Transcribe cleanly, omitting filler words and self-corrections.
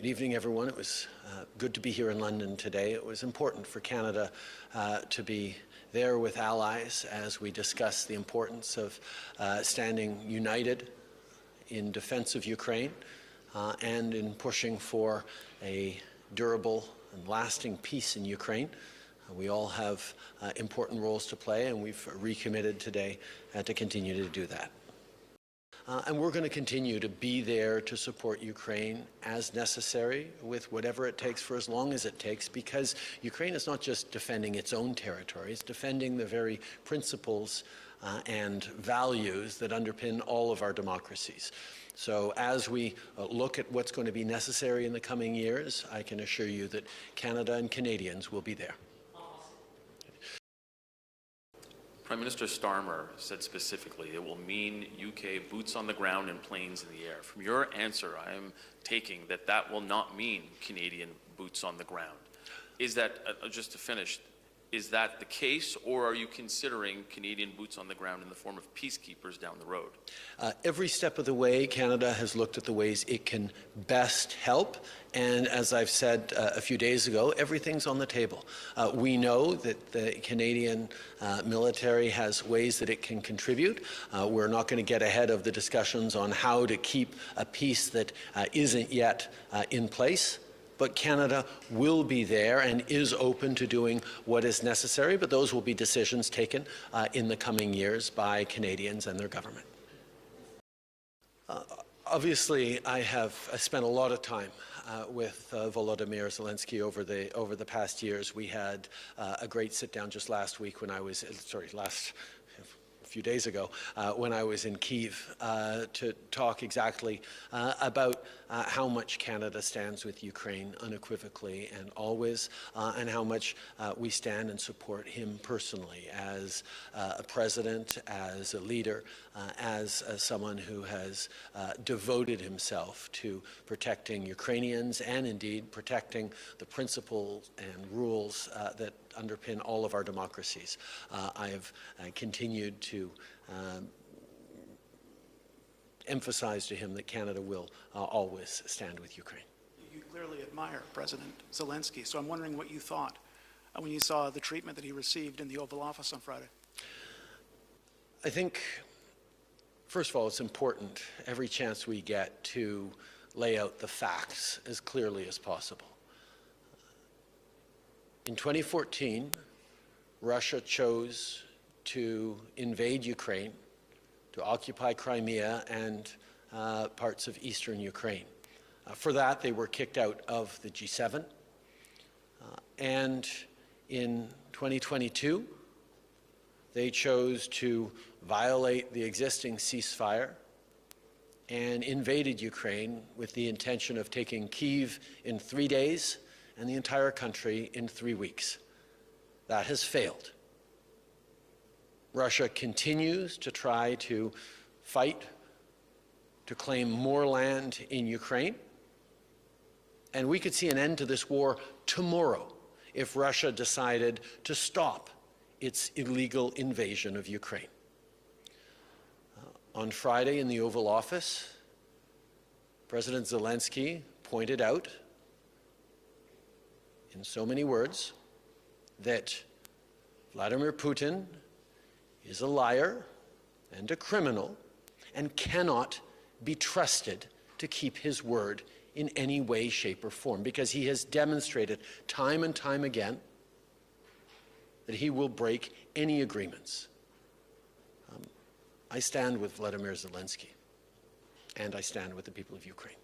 Good evening, everyone. It was good to be here in London today. It was important for Canada to be there with allies as we discuss the importance of standing united in defense of Ukraine and in pushing for a durable and lasting peace in Ukraine. We all have important roles to play, and we've recommitted today to continue to do that. And we're going to continue to be there to support Ukraine as necessary with whatever it takes for as long as it takes, because Ukraine is not just defending its own territory, it's defending the very principles and values that underpin all of our democracies. So as we look at what's going to be necessary in the coming years, I can assure you that Canada and Canadians will be there. Prime Minister Starmer said specifically it will mean UK boots on the ground and planes in the air. From your answer, I am taking that that will not mean Canadian boots on the ground. Is that, just to finish, is that the case, or are you considering Canadian boots on the ground in the form of peacekeepers down the road? Every step of the way, Canada has looked at the ways it can best help. And as I've said a few days ago, everything's on the table. We know that the Canadian military has ways that it can contribute. We're not going to get ahead of the discussions on how to keep a peace that isn't yet in place. But Canada will be there and is open to doing what is necessary, but those will be decisions taken in the coming years by Canadians and their government. Obviously, I spent a lot of time with Volodymyr Zelenskyy over the past years. We had a great sit-down just last week when I was, a few days ago, when I was in Kyiv to talk exactly about how much Canada stands with Ukraine unequivocally and always, and how much we stand and support him personally as a president, as a leader, as someone who has devoted himself to protecting Ukrainians and indeed protecting the principles and rules that underpin all of our democracies. I have continued to emphasize to him that Canada will always stand with Ukraine. You clearly admire President Zelenskyy, so I'm wondering what you thought when you saw the treatment that he received in the Oval Office on Friday. I think, first of all, it's important every chance we get to lay out the facts as clearly as possible. In 2014, Russia chose to invade Ukraine, to occupy Crimea and parts of eastern Ukraine. For that, they were kicked out of the G7. And in 2022, they chose to violate the existing ceasefire and invaded Ukraine with the intention of taking Kyiv in 3 days and the entire country in 3 weeks. That has failed. Russia continues to try to fight to claim more land in Ukraine, and we could see an end to this war tomorrow if Russia decided to stop its illegal invasion of Ukraine. On Friday in the Oval Office, President Zelenskyy pointed out in so many words that Vladimir Putin is a liar and a criminal and cannot be trusted to keep his word in any way, shape, or form, because he has demonstrated time and time again that he will break any agreements. I stand with Vladimir Zelenskyy, and I stand with the people of Ukraine.